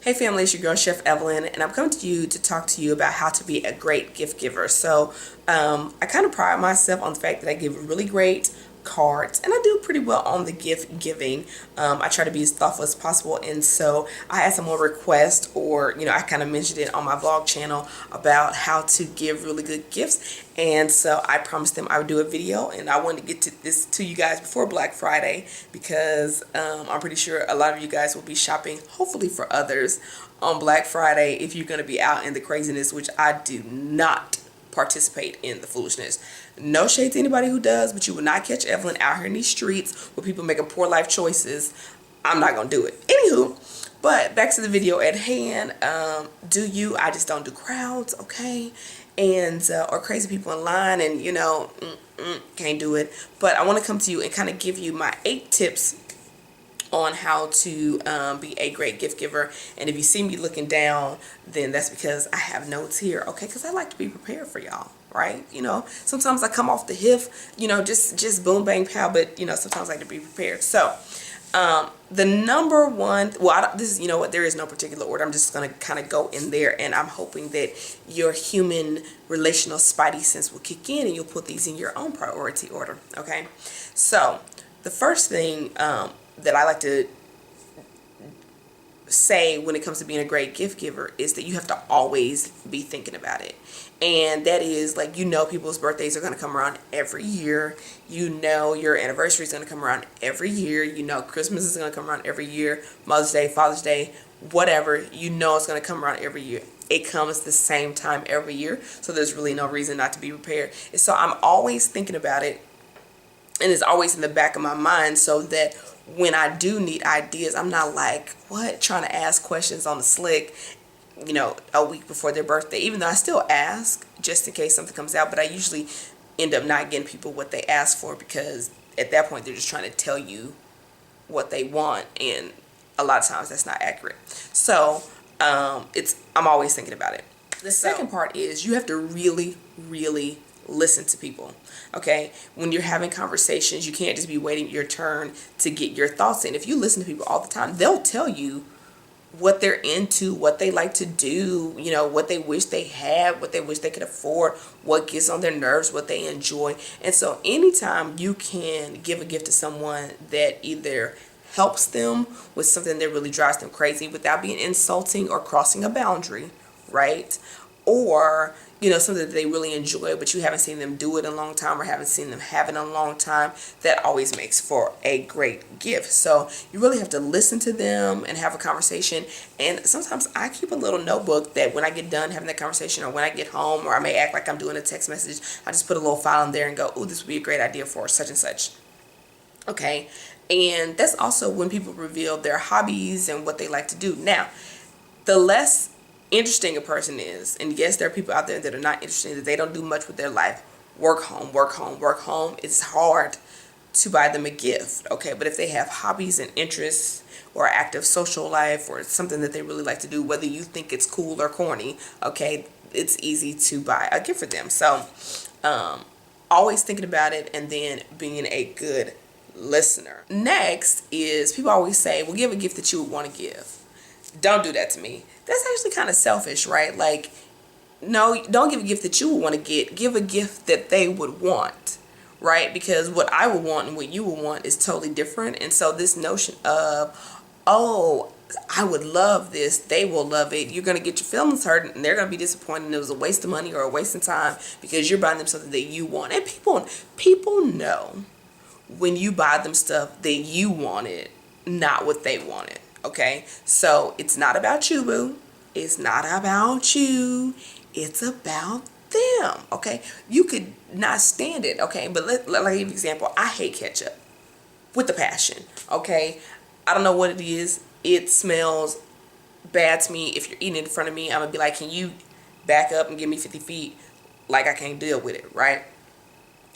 Hey family, it's your girl Chef Evelyn, and I'm coming to you to talk to you about how to be a great gift giver. I kind of pride myself on the fact that I give really great cards, and I do pretty well on the gift giving. I try to be as thoughtful as possible, and so I had someone request, or I kind of mentioned it on my vlog channel about how to give really good gifts, and so I promised them I would do a video, and I wanted to get to this to you guys before Black Friday because I'm pretty sure a lot of you guys will be shopping, hopefully for others, on Black Friday if you're going to be out in the craziness, which I do not participate in the foolishness. No shade to anybody who does, but you will not catch Evelyn out here in these streets with people making poor life choices. I'm not gonna do it. Anywho, but back to the video at hand. I just don't do crowds, okay? And or crazy people in line, and can't do it. But I want to come to you and kind of give you my 8 tips on how to be a great gift giver. And if you see me looking down, then that's because I have notes here, okay? Because I like to be prepared for y'all, right? Sometimes I come off the hip, just boom bang pow, but sometimes I like to be prepared. So the number one, this is, there is no particular order. I'm just gonna kind of go in there, and I'm hoping that your human relational spidey sense will kick in and you'll put these in your own priority order, okay? So the first thing that I like to say when it comes to being a great gift giver is that you have to always be thinking about it. And that is, like, people's birthdays are going to come around every year. Your anniversary is going to come around every year. Christmas is going to come around every year. Mother's Day, Father's Day, whatever, it's going to come around every year. It comes the same time every year. So there's really no reason not to be prepared. And so I'm always thinking about it, and it's always in the back of my mind, so that when I do need ideas, I'm not like, trying to ask questions on the slick, a week before their birthday, even though I still ask just in case something comes out. But I usually end up not getting people what they ask for, because at that point they're just trying to tell you what they want, and a lot of times that's not accurate. So I'm always thinking about it. The second part is you have to really, really listen to people, okay? When you're having conversations, you can't just be waiting your turn to get your thoughts in. If you listen to people all the time, they'll tell you what they're into, what they like to do, what they wish they had, what they wish they could afford, what gets on their nerves, what they enjoy. And so anytime you can give a gift to someone that either helps them with something that really drives them crazy without being insulting or crossing a boundary, right? Or something that they really enjoy, but you haven't seen them do it in a long time, or haven't seen them have it in a long time, that always makes for a great gift. So you really have to listen to them and have a conversation. And sometimes I keep a little notebook that when I get done having that conversation, or when I get home, or I may act like I'm doing a text message, I just put a little file in there and go, oh, this would be a great idea for such and such. Okay. And that's also when people reveal their hobbies and what they like to do. Now, the less interesting a person is, and yes, there are people out there that are not interesting, that they don't do much with their life, work home, work home, work home, it's hard to buy them a gift, okay? But if they have hobbies and interests, or active social life, or something that they really like to do, whether you think it's cool or corny, okay, it's easy to buy a gift for them. So always thinking about it, and then being a good listener. Next is, people always say, well, give a gift that you would want to give. Don't do that to me. That's actually kind of selfish, right? Like, no, don't give a gift that you would want to get. Give a gift that they would want, right? Because what I would want and what you would want is totally different. And so this notion of, oh, I would love this, they will love it, you're going to get your feelings hurt, and they're going to be disappointed, and it was a waste of money or a waste of time because you're buying them something that you want. And people know when you buy them stuff that you wanted, not what they wanted. Okay, so it's not about you, boo. It's not about you. It's about them. Okay, you could not stand it. Okay, but let me give you an example. I hate ketchup with a passion. Okay, I don't know what it is. It smells bad to me. If you're eating it in front of me, I'm gonna be like, can you back up and give me 50 feet? Like, I can't deal with it, right?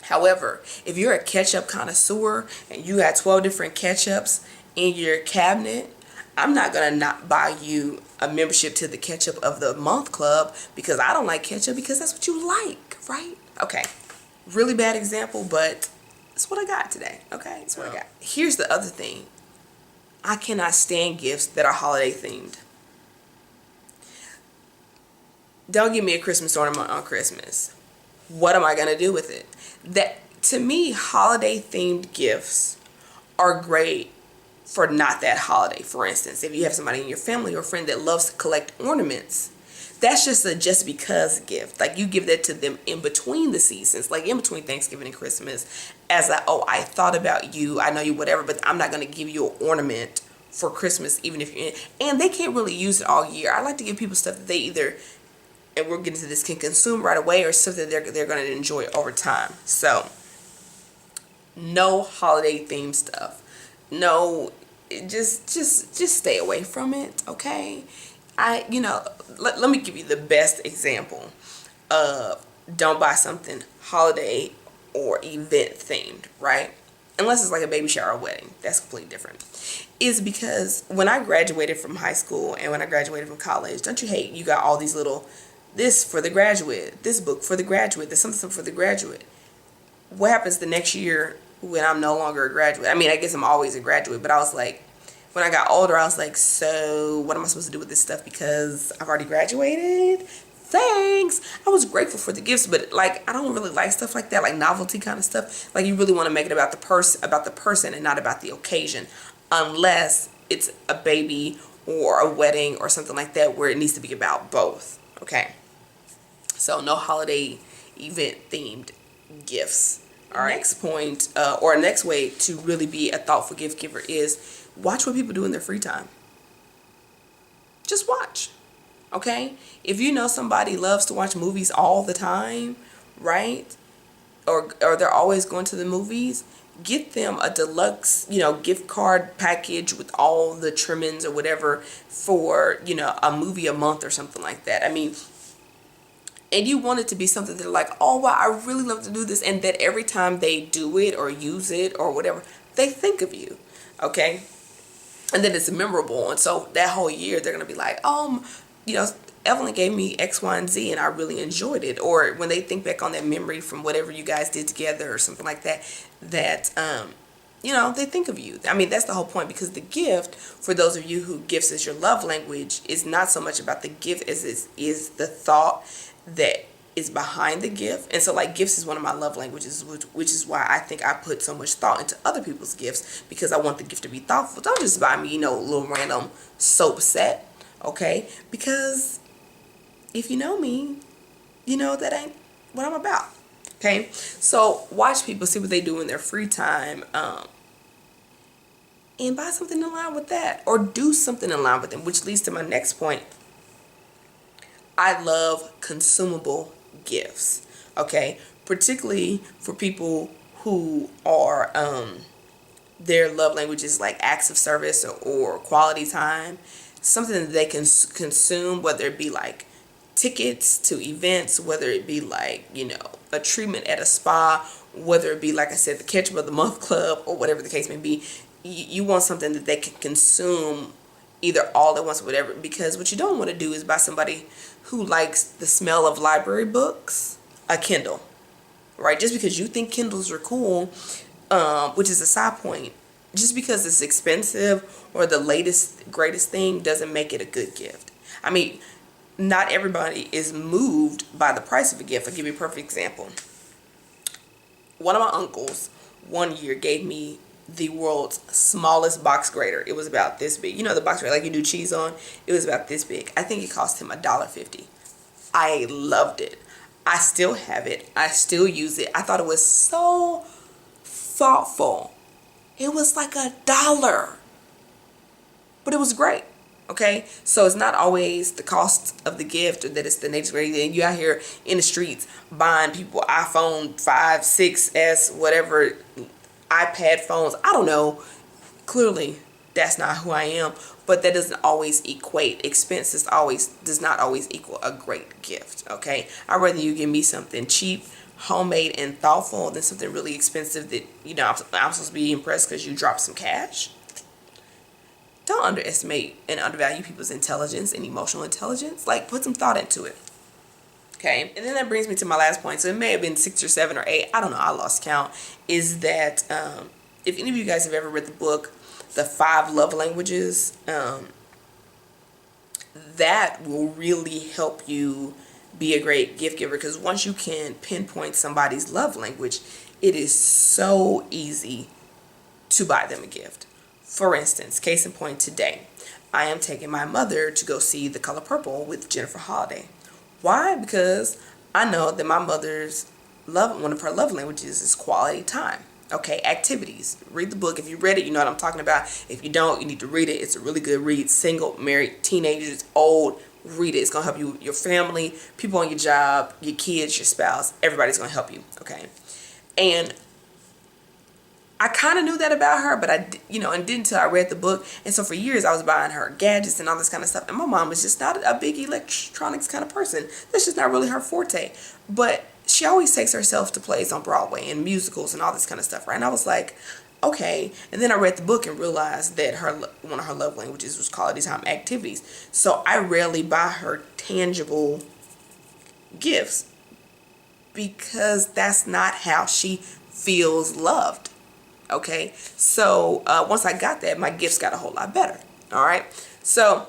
However, if you're a ketchup connoisseur and you got 12 different ketchups in your cabinet, I'm not going to not buy you a membership to the Ketchup of the Month Club because I don't like ketchup, because that's what you like, right? Okay, really bad example, but it's what I got today, okay? It's what I got. Here's the other thing. I cannot stand gifts that are holiday themed. Don't give me a Christmas ornament on Christmas. What am I going to do with it? That, to me, holiday themed gifts are great for not that holiday. For instance, if you have somebody in your family or friend that loves to collect ornaments, that's just a just because gift. Like, you give that to them in between the seasons, like in between Thanksgiving and Christmas, as a, oh, I thought about you, I know you, whatever, but I'm not going to give you an ornament for Christmas, even if you're in. And they can't really use it all year. I like to give people stuff that they either, and we're getting to this, can consume right away, or stuff that they're going to enjoy over time. So, no holiday themed stuff. No, just stay away from it, okay? Let me give you the best example of don't buy something holiday or event themed, right? Unless it's like a baby shower or wedding. That's completely different. Is because when I graduated from high school and when I graduated from college, don't you hate you got all these little, this for the graduate, this book for the graduate, this something for the graduate. What happens the next year when I'm no longer a graduate? I mean, I guess I'm always a graduate, but I was like, when I got older, I was like, so what am I supposed to do with this stuff because I've already graduated? Thanks. I was grateful for the gifts, but like, I don't really like stuff like that, like novelty kind of stuff. Like, you really want to make it about the person and not about the occasion, unless it's a baby or a wedding or something like that where it needs to be about both. Okay. So no holiday event themed gifts. All right. Next point, or next way to really be a thoughtful gift giver is watch what people do in their free time. Just watch. Okay? If you know somebody loves to watch movies all the time, right? Or they're always going to the movies, get them a deluxe, gift card package with all the trimmings or whatever for, a movie a month or something like that. I mean, and you want it to be something that they're like, oh wow, I really love to do this, and that every time they do it or use it or whatever, they think of you, okay? And then it's memorable, and so that whole year they're gonna be like, Evelyn gave me X, Y, and Z, and I really enjoyed it. Or when they think back on that memory from whatever you guys did together or something like that, they think of you. I mean, that's the whole point, because the gift, for those of you who gifts is your love language, is not so much about the gift as it is the thought that is behind the gift. And so, like, gifts is one of my love languages, which is why I think I put so much thought into other people's gifts, because I want the gift to be thoughtful. Don't just buy me, a little random soap set, okay? Because if you know me, you know that ain't what I'm about, okay? So watch people, see what they do in their free time, and buy something in line with that, or do something in line with them, which leads to my next point. I love consumable gifts, okay? Particularly for people who are, their love language is like acts of service or quality time, something that they can consume, whether it be like tickets to events, whether it be like, a treatment at a spa, whether it be, like I said, the Ketchup of the Month Club, or whatever the case may be. You want something that they can consume either all at once or whatever, because what you don't want to do is buy somebody who likes the smell of library books a Kindle, right? Just because you think Kindles are cool, which is a side point, just because it's expensive or the latest, greatest thing doesn't make it a good gift. I mean, not everybody is moved by the price of a gift. I'll give you a perfect example. One of my uncles one year gave me the world's smallest box grater. It was about this big. The box grater like you do cheese on? It was about this big. I think it cost him $1.50. I loved it. I still have it. I still use it. I thought it was so thoughtful. It was like $1. But it was great. Okay, so it's not always the cost of the gift, or that it's the nature grade. And you out here in the streets buying people iPhone 5, 6s, whatever, iPad phones. I don't know. Clearly, that's not who I am. But that doesn't always equate. Expenses does not always equal a great gift. Okay, I'd rather you give me something cheap, homemade, and thoughtful than something really expensive that I'm supposed to be impressed because you dropped some cash. Don't underestimate and undervalue people's intelligence and emotional intelligence. Like, put some thought into it. Okay, and then that brings me to my last point. So it may have been 6 or 7 or 8. I don't know. I lost count. Is that if any of you guys have ever read the book, The 5 Love Languages, that will really help you be a great gift giver, because once you can pinpoint somebody's love language, it is so easy to buy them a gift. For instance, case in point, today I am taking my mother to go see The Color Purple with Jennifer Holliday. Why? Because I know that my mother's one of her love languages is quality time. Okay, activities. Read the book. If you read it, you know what I'm talking about. If you don't, you need to read it. It's a really good read. Single, married, teenagers, old, read it. It's going to help you, your family, people on your job, your kids, your spouse. Everybody's going to help you. Okay. And I kind of knew that about her, but and didn't until I read the book. And so for years I was buying her gadgets and all this kind of stuff. And my mom was just not a big electronics kind of person. That's just not really her forte. But she always takes herself to plays on Broadway and musicals and all this kind of stuff, right? And I was like, okay. And then I read the book and realized that one of her love languages was quality time activities. So I rarely buy her tangible gifts because that's not how she feels loved. Okay, so once I got that, my gifts got a whole lot better. All right, so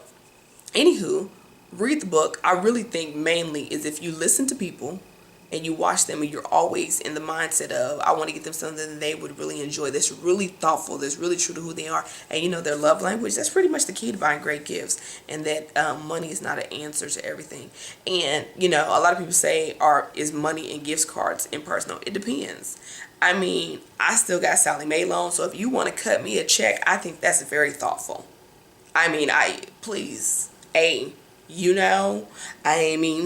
anywho, read the book. I really think mainly is if you listen to people and you watch them and you're always in the mindset of, I want to get them something that they would really enjoy, that's really thoughtful, that's really true to who they are, and you know their love language, that's pretty much the key to buying great gifts. And that money is not an answer to everything. And a lot of people say, is money and gift cards impersonal? It depends. I mean, I still got Sally Mae loan, so if you want to cut me a check, I think that's very thoughtful. I mean, please, I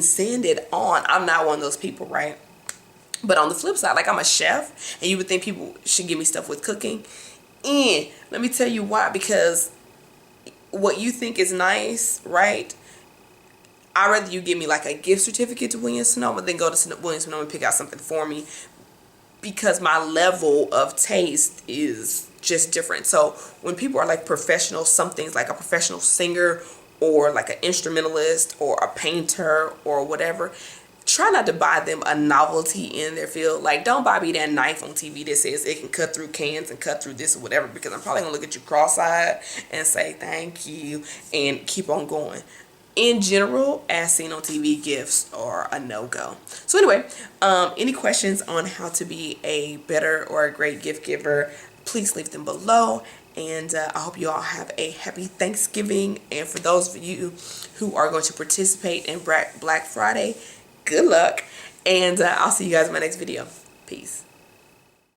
send it on. I'm not one of those people, right? But on the flip side, like, I'm a chef, and you would think people should give me stuff with cooking. And let me tell you why. Because what you think is nice, right? I'd rather you give me like a gift certificate to Williams-Sonoma than go to Williams-Sonoma and pick out something for me, because my level of taste is just different. So when people are like professional, something's like a professional singer or like an instrumentalist or a painter or whatever, try not to buy them a novelty in their field. Like, don't buy me that knife on TV that says it can cut through cans and cut through this or whatever, because I'm probably gonna look at you cross-eyed and say thank you and keep on going. In general, as seen on TV, gifts are a no-go. So anyway, any questions on how to be a better or a great gift giver, please leave them below. And I hope you all have a happy Thanksgiving. And for those of you who are going to participate in Black Friday, good luck. And I'll see you guys in my next video. Peace.